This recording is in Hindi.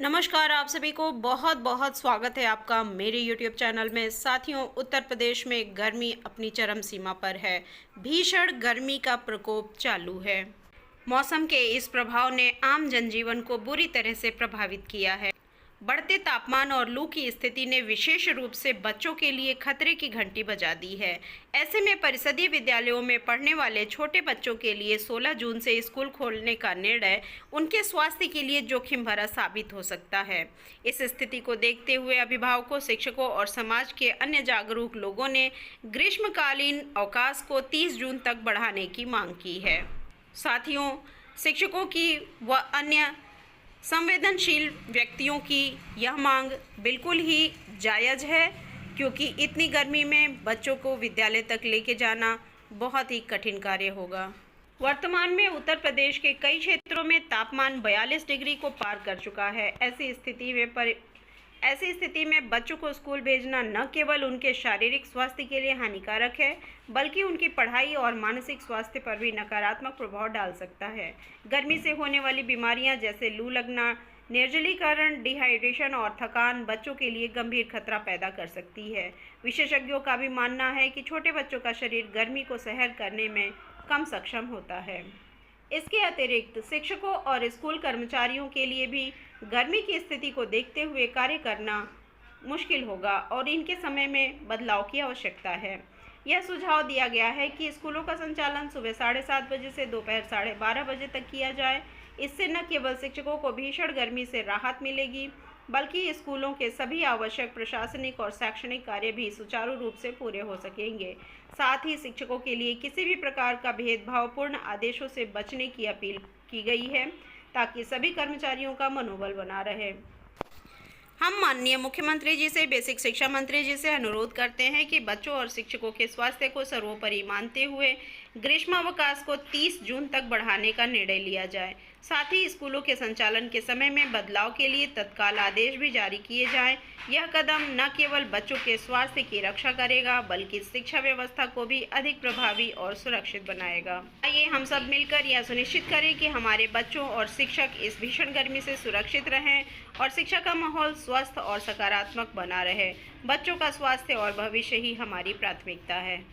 नमस्कार, आप सभी को बहुत बहुत स्वागत है आपका मेरे YouTube चैनल में। साथियों, उत्तर प्रदेश में गर्मी अपनी चरम सीमा पर है। भीषण गर्मी का प्रकोप चालू है। मौसम के इस प्रभाव ने आम जनजीवन को बुरी तरह से प्रभावित किया है। बढ़ते तापमान और लू की स्थिति ने विशेष रूप से बच्चों के लिए खतरे की घंटी बजा दी है। ऐसे में परिषदीय विद्यालयों में पढ़ने वाले छोटे बच्चों के लिए 16 जून से स्कूल खोलने का निर्णय उनके स्वास्थ्य के लिए जोखिम भरा साबित हो सकता है। इस स्थिति को देखते हुए अभिभावकों, शिक्षकों और समाज के अन्य जागरूक लोगों ने ग्रीष्मकालीन अवकाश को 30 जून तक बढ़ाने की मांग की है। साथियों, शिक्षकों की व अन्य संवेदनशील व्यक्तियों की यह मांग बिल्कुल ही जायज़ है, क्योंकि इतनी गर्मी में बच्चों को विद्यालय तक लेके जाना बहुत ही कठिन कार्य होगा। वर्तमान में उत्तर प्रदेश के कई क्षेत्रों में तापमान 42 डिग्री को पार कर चुका है। ऐसी स्थिति में बच्चों को स्कूल भेजना न केवल उनके शारीरिक स्वास्थ्य के लिए हानिकारक है, बल्कि उनकी पढ़ाई और मानसिक स्वास्थ्य पर भी नकारात्मक प्रभाव डाल सकता है। गर्मी से होने वाली बीमारियां जैसे लू लगना, निर्जलीकरण, डिहाइड्रेशन और थकान बच्चों के लिए गंभीर खतरा पैदा कर सकती है। विशेषज्ञों का भी मानना है कि छोटे बच्चों का शरीर गर्मी को सहन करने में कम सक्षम होता है। इसके अतिरिक्त शिक्षकों और स्कूल कर्मचारियों के लिए भी गर्मी की स्थिति को देखते हुए कार्य करना मुश्किल होगा और इनके समय में बदलाव की आवश्यकता है। यह सुझाव दिया गया है कि स्कूलों का संचालन सुबह 7:30 बजे से दोपहर 12:30 बजे तक किया जाए। इससे न केवल शिक्षकों को भीषण गर्मी से राहत मिलेगी, बल्कि स्कूलों के सभी आवश्यक प्रशासनिक और शैक्षणिक कार्य भी सुचारू रूप से पूरे हो सकेंगे। साथ ही शिक्षकों के लिए किसी भी प्रकार का भेदभावपूर्ण आदेशों से बचने की अपील की गई है, ताकि सभी कर्मचारियों का मनोबल बना रहे। हम माननीय मुख्यमंत्री जी से, बेसिक शिक्षा मंत्री जी से अनुरोध करते हैं कि बच्चों और शिक्षकों के स्वास्थ्य को सर्वोपरि मानते हुए ग्रीष्मावकाश को 30 जून तक बढ़ाने का निर्णय लिया जाए। साथ ही स्कूलों के संचालन के समय में बदलाव के लिए तत्काल आदेश भी जारी किए जाएं। यह कदम न केवल बच्चों के स्वास्थ्य की रक्षा करेगा, बल्कि शिक्षा व्यवस्था को भी अधिक प्रभावी और सुरक्षित बनाएगा। आइए हम सब मिलकर यह सुनिश्चित करें कि हमारे बच्चों और शिक्षक इस भीषण गर्मी से सुरक्षित रहें और शिक्षा का माहौल स्वस्थ और सकारात्मक बना रहे। बच्चों का स्वास्थ्य और भविष्य ही हमारी प्राथमिकता है।